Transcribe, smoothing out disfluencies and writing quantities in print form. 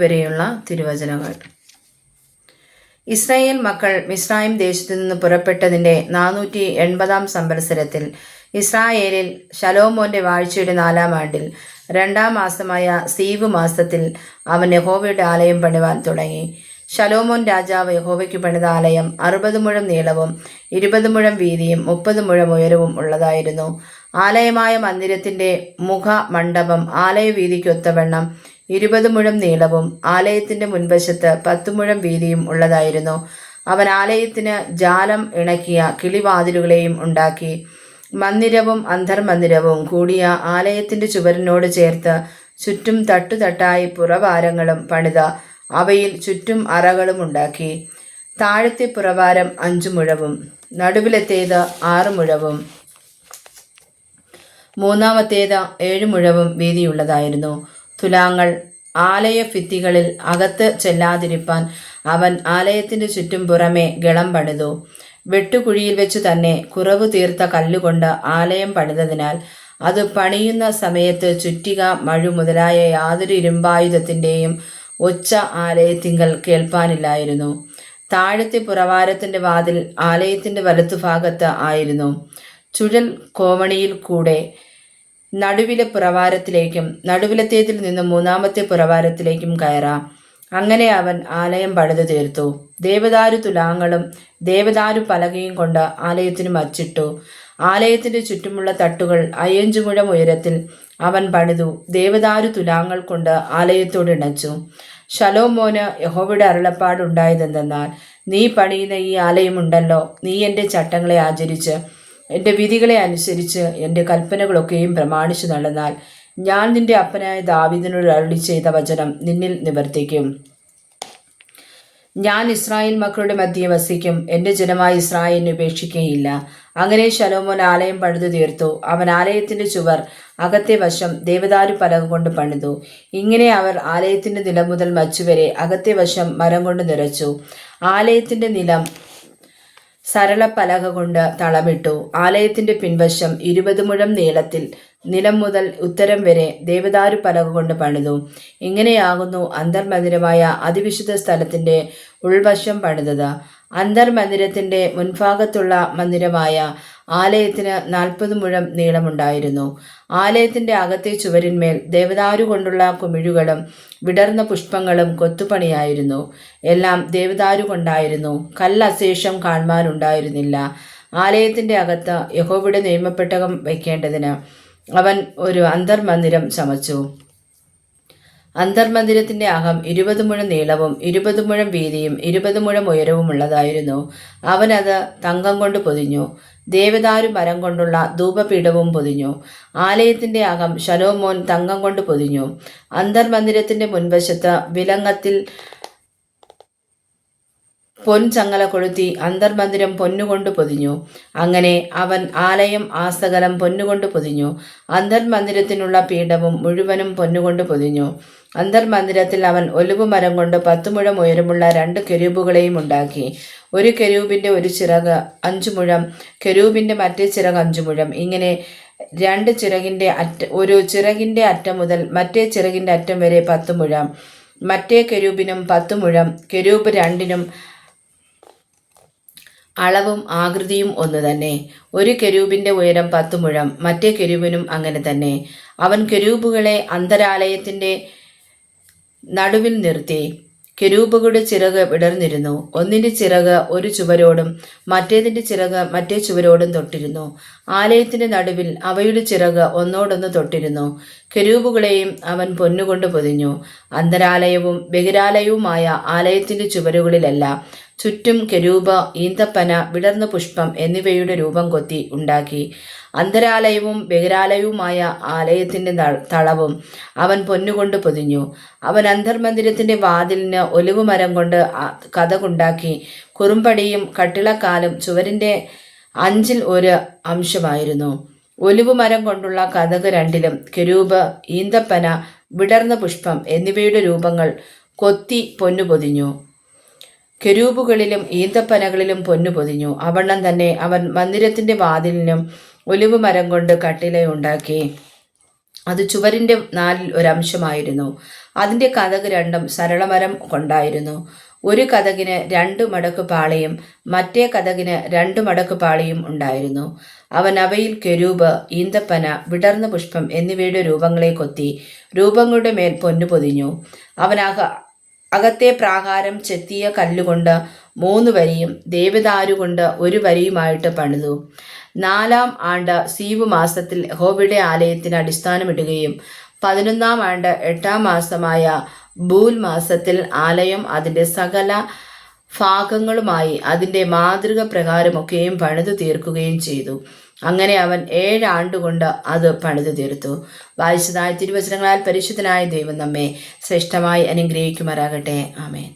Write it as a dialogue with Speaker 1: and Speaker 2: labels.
Speaker 1: വരെയുള്ള തിരുവചനങ്ങൾ. ഇസ്രായേൽ മക്കൾ മിസ്രയീം ദേശത്തു നിന്ന് പുറപ്പെട്ടതിൻ്റെ 480 സംവത്സരത്തിൽ ഇസ്രായേലിൽ ശലോമോന്റെ വാഴ്ചയുടെ 4-ാം ആണ്ടിൽ 2-ാം മാസമായ സീവ് മാസത്തിൽ അവൻ യഹോവയുടെ ആലയം പണിവാൻ തുടങ്ങി. ശലോമോൻ രാജാവ് യഹോവയ്ക്ക് പണിത ആലയം 60 മുഴം നീളവും 20 മുഴം വീതിയും 30 മുഴം ഉയരവും ഉള്ളതായിരുന്നു. ആലയമായ മന്ദിരത്തിന്റെ മുഖ മണ്ഡപം ആലയ വീതിക്കൊത്തവണ്ണം 20 മുഴം നീളവും ആലയത്തിന്റെ മുൻവശത്ത് 10 മുഴം വീതിയും ഉള്ളതായിരുന്നു. അവൻ ആലയത്തിന് ജാലം ഇണക്കിയ കിളിവാതിലുകളെയും ഉണ്ടാക്കി. മന്ദിരവും അന്തർമന്ദിരവും കൂടിയ ആലയത്തിന്റെ ചുവരിനോട് ചേർത്ത് ചുറ്റും തട്ടുതട്ടായി പുറവാരങ്ങളും പണിത അവയിൽ ചുറ്റും അറകളും ഉണ്ടാക്കി. താഴത്തെ പുറവാരം 5 മുഴവും നടുവിലത്തേത് 6 മുഴവും മൂന്നാമത്തേത് 7 മുഴവും വീതിയുള്ളതായിരുന്നു. തുലാങ്ങൾ ആലയ ഭിത്തികളിൽ അകത്ത് ചെല്ലാതിരിപ്പാൻ അവൻ ആലയത്തിന്റെ ചുറ്റും പുറമെ ഗളം പണിതു. വെട്ടുകുഴിയിൽ വെച്ചു തന്നെ കുറവ് തീർത്ത കല്ലുകൊണ്ട് ആലയം പണിതതിനാൽ അത് പണിയുന്ന സമയത്ത് ചുറ്റിക, മഴു മുതലായ യാതൊരു ഇരുമ്പായുധത്തിൻ്റെയും ഒച്ച ആലയത്തിങ്കൽ കേൾപ്പാനില്ലായിരുന്നു. താഴത്തെ പുറവാരത്തിന്റെ വാതിൽ ആലയത്തിന്റെ വലത്തുഭാഗത്ത് ആയിരുന്നു. ചുഴൽ കോവണിയിൽ കൂടെ നടുവിലെ പുറവാരത്തിലേക്കും നടുവിലത്തേതിൽ നിന്നും മൂന്നാമത്തെ പുറവാരത്തിലേക്കും കയറാം. അങ്ങനെ അവൻ ആലയം പണിതു തീർത്തു. ദേവദാരു തുലാങ്ങളും ദേവദാരു പലകയും കൊണ്ട് ആലയത്തിന് മച്ചിട്ടു. ആലയത്തിന്റെ ചുറ്റുമുള്ള തട്ടുകൾ 5 മുഴം ഉയരത്തിൽ അവൻ പണിതു ദേവദാരു തുലാങ്ങൾ കൊണ്ട് ആലയത്തോട് ഇണച്ചു. ശലോമോന് യഹോവയുടെ അരുളപ്പാടുണ്ടായതെന്തെന്നാൽ, നീ പണിയുന്ന ഈ ആലയമുണ്ടല്ലോ, നീ എൻ്റെ ചട്ടങ്ങളെ ആചരിച്ച് എൻ്റെ വിധികളെ അനുസരിച്ച് എൻ്റെ കൽപ്പനകളൊക്കെയും പ്രമാണിച്ചു നടന്നാൽ ഞാൻ നിന്റെ അപ്പനായ ദാവീദിനോട് അരുളി ചെയ്ത വചനം നിന്നിൽ നിവർത്തിക്കും. ഞാൻ ഇസ്രായേൽ മക്കളുടെ മധ്യേ വസിക്കും, എൻ്റെ ജനമായ ഇസ്രായേലിനെ ഉപേക്ഷിക്കുകയില്ല. അങ്ങനെ ശലോമോൻ ആലയം പണിതു തീർത്തു. അവൻ ആലയത്തിന്റെ ചുവർ അകത്തെ വശം ദേവദാരു പലക കൊണ്ട് പണിതു. ഇങ്ങനെ അവർ ആലയത്തിന്റെ നിലം മുതൽ മച്ചുവരെ അകത്തെ വശം മരം കൊണ്ട് നിറച്ചു. ആലയത്തിന്റെ നിലം സരളപ്പലക കൊണ്ട് തളമിട്ടു. ആലയത്തിന്റെ പിൻവശം 20 മുഴം നീളത്തിൽ നിലം മുതൽ ഉത്തരം വരെ ദേവദാരു പലക കൊണ്ട് പണിതു. ഇങ്ങനെയാകുന്നു അന്തർമന്ദിരമായ അതിവിശുദ്ധ സ്ഥലത്തിന്റെ ഉൾവശം പണിതത്. അന്തർമന്ദിരത്തിന്റെ മുൻഭാഗത്തുള്ള മന്ദിരമായ ആലയത്തിന് 40 മുഴം നീളമുണ്ടായിരുന്നു. ആലയത്തിന്റെ അകത്തെ ചുവരിന്മേൽ ദേവദാരു കൊണ്ടുള്ള കുമിഴുകളും വിടർന്ന പുഷ്പങ്ങളും കൊത്തുപണിയായിരുന്നു. എല്ലാം ദേവദാരു കൊണ്ടായിരുന്നു. കല്ലശേഷം കാണുവാനുണ്ടായിരുന്നില്ല. ആലയത്തിന്റെ അകത്ത് യഹോവയുടെ നിയമപ്പെട്ടകം വയ്ക്കേണ്ടതിന് അവൻ ഒരു അന്തർമന്ദിരം ചമച്ചു. അന്തർമന്ദിരത്തിന്റെ അകം 20 മുഴം നീളവും 20 മുഴം വീതിയും 20 മുഴം ഉയരവും ഉള്ളതായിരുന്നു. അവനത് തങ്കം കൊണ്ട് പൊതിഞ്ഞു. ദേവദാരു മരം കൊണ്ടുള്ള ധൂപപീഠവും പൊതിഞ്ഞു. ആലയത്തിന്റെ അകം ശലോമോൻ തങ്കം കൊണ്ട് പൊതിഞ്ഞു. അന്തർമന്ദിരത്തിന്റെ മുൻവശത്ത് വിലങ്ങത്തിൽ പൊൻചങ്ങല കൊളുത്തി അന്തർമന്ദിരം പൊന്നുകൊണ്ട് പൊതിഞ്ഞു. അങ്ങനെ അവൻ ആലയം ആസകലം പൊന്നുകൊണ്ട് പൊതിഞ്ഞു. അന്തർമന്ദിരത്തിനുള്ള പീഠവും മുഴുവനും പൊന്നുകൊണ്ട് പൊതിഞ്ഞു. അന്തർമന്ദിരത്തിൽ അവൻ ഒലിവ് മരം കൊണ്ട് 10 മുഴം ഉയരമുള്ള 2 കെരൂബുകളെയും ഉണ്ടാക്കി. ഒരു കെരൂബിന്റെ ഒരു ചിറക് 5 മുഴം, കെരൂബിന്റെ മറ്റേ ചിറക് 5 മുഴം. ഇങ്ങനെ 2 ചിറകിന്റെ ഒരു ചിറകിന്റെ അറ്റം മുതൽ മറ്റേ ചിറകിന്റെ അറ്റം വരെ 10 മുഴം. മറ്റേ കെരൂബിനും 10 മുഴം. കെരൂബ് രണ്ടിനും അളവും ആകൃതിയും ഒന്ന് തന്നെ. ഒരു കെരൂബിന്റെ ഉയരം 10 മുഴം, മറ്റേ കെരൂബിനും അങ്ങനെ തന്നെ. അവൻ കെരൂബുകളെ അന്തരാലയത്തിന്റെ നടുവിൽ നിർത്തി. കെരൂബുകളുടെ ചിറക് വിടർന്നിരുന്നു. ഒന്നിന്റെ ചിറക് ഒരു ചുവരോടും മറ്റേതിന്റെ ചിറക് മറ്റേ ചുവരോടും തൊട്ടിരുന്നു. ആലയത്തിന്റെ നടുവിൽ അവയുടെ ചിറക് ഒന്നോടൊന്ന് തൊട്ടിരുന്നു. കെരൂബുകളെയും അവൻ പൊന്നുകൊണ്ട് പൊതിഞ്ഞു. അന്തരാലയവും ബഹിരാലയവുമായ ആലയത്തിന്റെ ചുവരുകളിലെല്ലാം ചുറ്റും കെരൂബ്, ഈന്തപ്പന, വിടർന്ന പുഷ്പം എന്നിവയുടെ രൂപം കൊത്തി ഉണ്ടാക്കി. അന്തരാലയവും ബഹിരാലയവുമായ ആലയത്തിന്റെ തളവും അവൻ പൊന്നുകൊണ്ട് പൊതിഞ്ഞു. അവൻ അന്തർമന്ദിരത്തിന്റെ വാതിലിന് ഒലിവ് മരം കൊണ്ട് കതകുണ്ടാക്കി. കുറുമ്പടിയും കട്ടിളക്കാലും ചുവരിന്റെ 5-ൽ 1 അംശമായിരുന്നു. ഒലിവ് മരം കൊണ്ടുള്ള കതക് രണ്ടിലും കെരൂബ്, ഈന്തപ്പന, വിടർന്ന പുഷ്പം എന്നിവയുടെ രൂപങ്ങൾ കൊത്തി പൊന്നു പൊതിഞ്ഞു. കെരൂബുകളിലും ഈന്തപ്പനകളിലും പൊന്നു പൊതിഞ്ഞു. അവണ്ണം തന്നെ അവൻ മന്ദിരത്തിന്റെ വാതിലിനും ഒലിവ് മരം കൊണ്ട് കട്ടിലയുണ്ടാക്കി. അത് ചുവരിന്റെ 4-ൽ 1 അംശമായിരുന്നു. അതിൻ്റെ കതക് രണ്ടും സരളമരം കൊണ്ടായിരുന്നു. ഒരു കതകിന് 2 മടക്ക് പാളിയും മറ്റേ കതകിന് 2 മടക്ക് പാളിയും ഉണ്ടായിരുന്നു. അവൻ അവയിൽ കെരൂബ്, ഈന്തപ്പന, വിടർന്ന പുഷ്പം എന്നിവയുടെ രൂപങ്ങളെ കൊത്തി രൂപങ്ങളുടെ മേൽ പൊന്നു പൊതിഞ്ഞു. അവൻ അകത്തെ പ്രാകാരം ചെത്തിയ കല്ലുകൊണ്ട് 3 വരിയും ദേവദാരുകൊണ്ട് 1 വരിയുമായിട്ട് പണിതു. 4-ാം ആണ്ട് സീവ് മാസത്തിൽ യഹോവയുടെ ആലയത്തിന് അടിസ്ഥാനമിടുകയും 11-ാം ആണ്ട് 8-ാം മാസമായ ബൂൽ മാസത്തിൽ ആലയം അതിൻ്റെ സകല ഭാഗങ്ങളുമായി അതിൻ്റെ മാതൃക പ്രകാരമൊക്കെയും പണിതു തീർക്കുകയും ചെയ്തു. അങ്ങനെ അവൻ 7 ആണ്ടുകൊണ്ട് അത് പണിതു തീർത്തു. വായിച്ചതായ തിരുവചനങ്ങളാൽ പരിശുദ്ധനായ ദൈവം നമ്മെ ശ്രേഷ്ഠമായി അനുഗ്രഹിക്കുമാറാകട്ടെ. ആമേൻ.